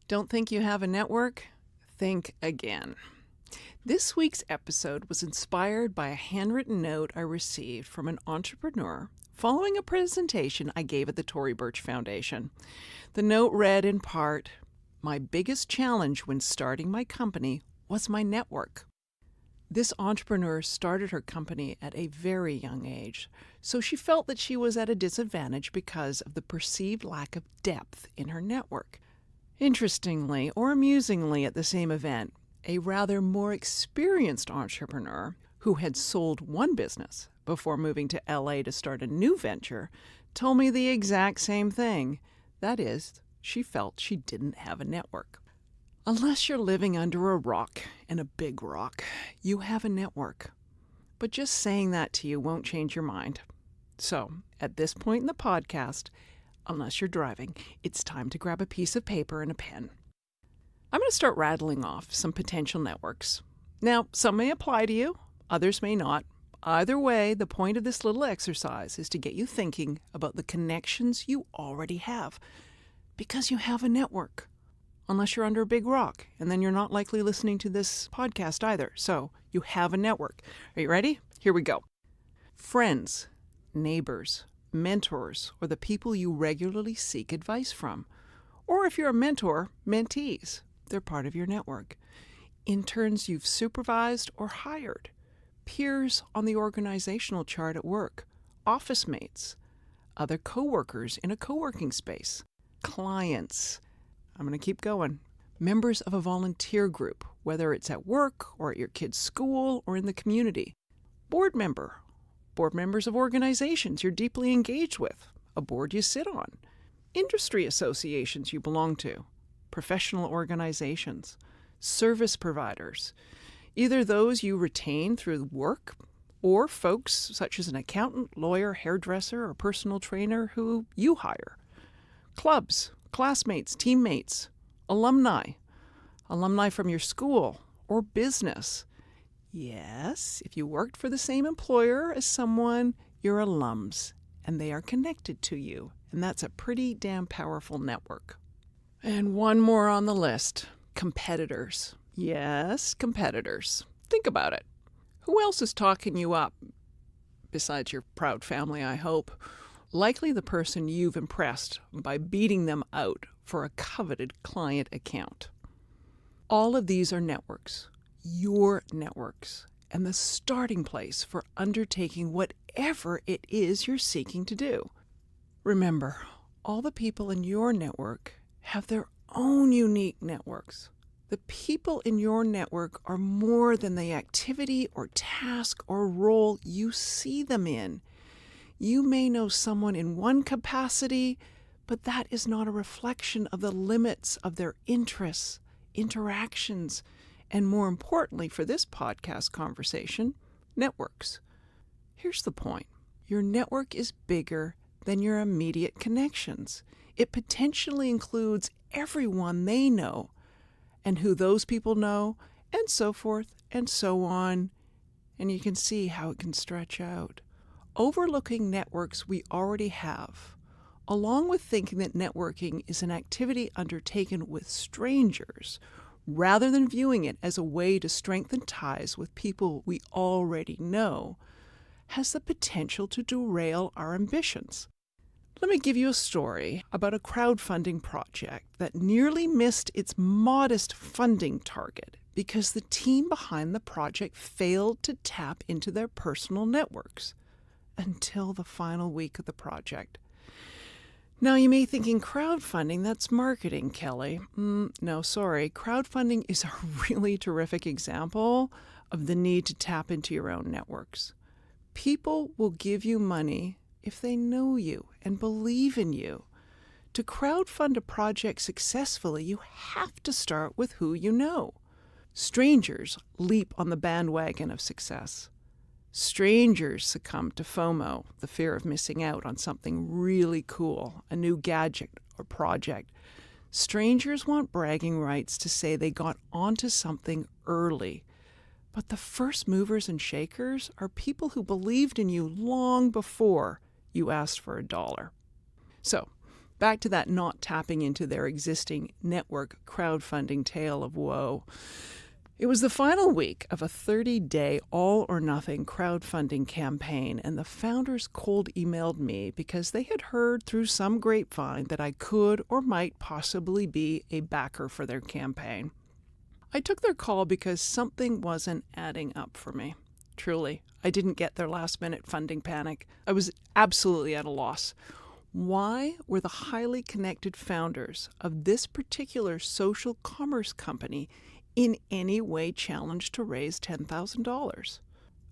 Don't think you have a network? Think again. This week's episode was inspired by a handwritten note I received from an entrepreneur following a presentation I gave at the Tory Burch Foundation. The note read in part, "My biggest challenge when starting my company was my network." This entrepreneur started her company at a very young age, so she felt that she was at a disadvantage because of the perceived lack of depth in her network. Interestingly, or amusingly at the same event, a rather more experienced entrepreneur who had sold one business before moving to LA to start a new venture told me the exact same thing. That is, she felt she didn't have a network. Unless you're living under a rock, and a big rock, you have a network. But just saying that to you won't change your mind. So, at this point in the podcast, unless you're driving, it's time to grab a piece of paper and a pen. I'm going to start rattling off some potential networks. Now, some may apply to you, others may not. Either way, the point of this little exercise is to get you thinking about the connections you already have, because you have a network. Unless you're under a big rock, and then you're not likely listening to this podcast either. So, you have a network. Are you ready? Here we go. Friends, neighbors, mentors, or the people you regularly seek advice from. Or if you're a mentor, mentees. They're part of your network. Interns you've supervised or hired. Peers on the organizational chart at work. Office mates. Other coworkers in a co-working space. Clients. I'm going to keep going. Members of a volunteer group, whether it's at work or at your kid's school or in the community. Board members of organizations you're deeply engaged with, a board you sit on. Industry associations you belong to. Professional organizations. Service providers. Either those you retain through work or folks such as an accountant, lawyer, hairdresser, or personal trainer who you hire. Clubs. Classmates, teammates, alumni from your school or business. Yes, if you worked for the same employer as someone, you're alums, and they are connected to you, and that's a pretty damn powerful network. And one more on the list, competitors. Yes, competitors. Think about it. Who else is talking you up? Besides your proud family, I hope. Likely the person you've impressed by beating them out for a coveted client account. All of these are networks, your networks, and the starting place for undertaking whatever it is you're seeking to do. Remember, all the people in your network have their own unique networks. The people in your network are more than the activity or task or role you see them in. You may know someone in one capacity, but that is not a reflection of the limits of their interests, interactions, and more importantly for this podcast conversation, networks. Here's the point. Your network is bigger than your immediate connections. It potentially includes everyone they know and who those people know, and so forth and so on. And you can see how it can stretch out. Overlooking networks we already have, along with thinking that networking is an activity undertaken with strangers, rather than viewing it as a way to strengthen ties with people we already know, has the potential to derail our ambitions. Let me give you a story about a crowdfunding project that nearly missed its modest funding target because the team behind the project failed to tap into their personal networks. Until the final week of the project. Now, you may be thinking, crowdfunding, that's marketing, Kelly. No, sorry. Crowdfunding is a really terrific example of the need to tap into your own networks. People will give you money if they know you and believe in you. To crowdfund a project successfully, you have to start with who you know. Strangers leap on the bandwagon of success. Strangers succumb to FOMO, the fear of missing out on something really cool, a new gadget or project. Strangers want bragging rights to say they got onto something early. But the first movers and shakers are people who believed in you long before you asked for $1. So, Back to that not tapping into their existing network crowdfunding tale of woe. It was the final week of a 30-day all-or-nothing crowdfunding campaign, and the founders cold emailed me because they had heard through some grapevine that I could or might possibly be a backer for their campaign. I took their call because something wasn't adding up for me. Truly, I didn't get their last-minute funding panic. I was absolutely at a loss. Why were the highly connected founders of this particular social commerce company in any way challenged to raise $10,000?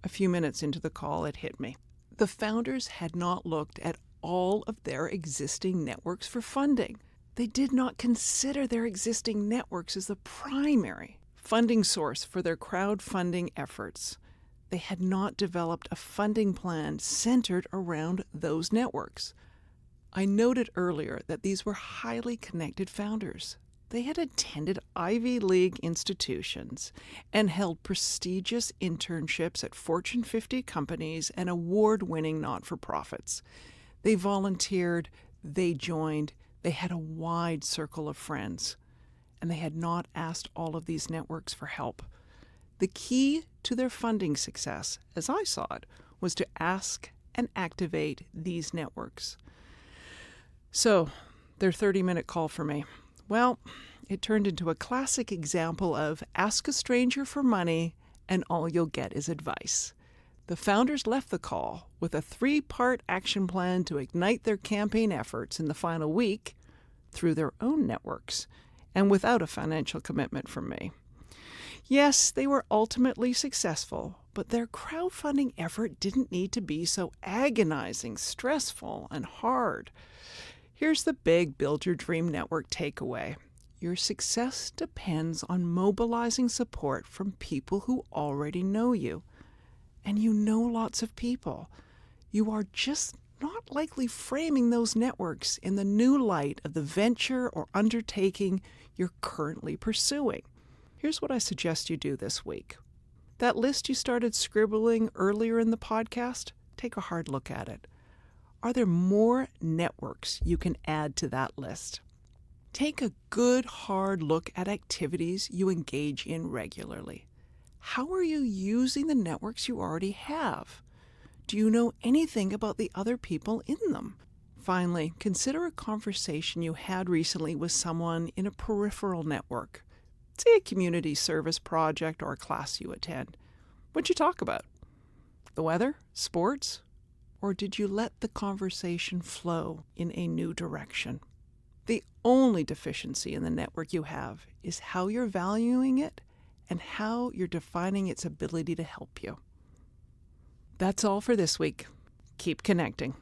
A few minutes into the call, it hit me. The founders had not looked at all of their existing networks for funding. They did not consider their existing networks as the primary funding source for their crowdfunding efforts. They had not developed a funding plan centered around those networks. I noted earlier that these were highly connected founders. They had attended Ivy League institutions and held prestigious internships at Fortune 50 companies and award-winning not-for-profits. They volunteered, they joined, they had a wide circle of friends, and they had not asked all of these networks for help. The key to their funding success, as I saw it, was to ask and activate these networks. So, their 30-minute call for me. Well, it turned into a classic example of ask a stranger for money and all you'll get is advice. The founders left the call with a 3-part action plan to ignite their campaign efforts in the final week through their own networks and without a financial commitment from me. Yes, they were ultimately successful, but their crowdfunding effort didn't need to be so agonizing, stressful, and hard. Here's the big Build Your Dream Network takeaway. Your success depends on mobilizing support from people who already know you. And you know lots of people. You are just not likely framing those networks in the new light of the venture or undertaking you're currently pursuing. Here's what I suggest you do this week. That list you started scribbling earlier in the podcast, take a hard look at it. Are there more networks you can add to that list? Take a good hard look at activities you engage in regularly. How are you using the networks you already have? Do you know anything about the other people in them? Finally, consider a conversation you had recently with someone in a peripheral network. Say a community service project or a class you attend. What'd you talk about? The weather? Sports? Or did you let the conversation flow in a new direction? The only deficiency in the network you have is how you're valuing it and how you're defining its ability to help you. That's all for this week. Keep connecting.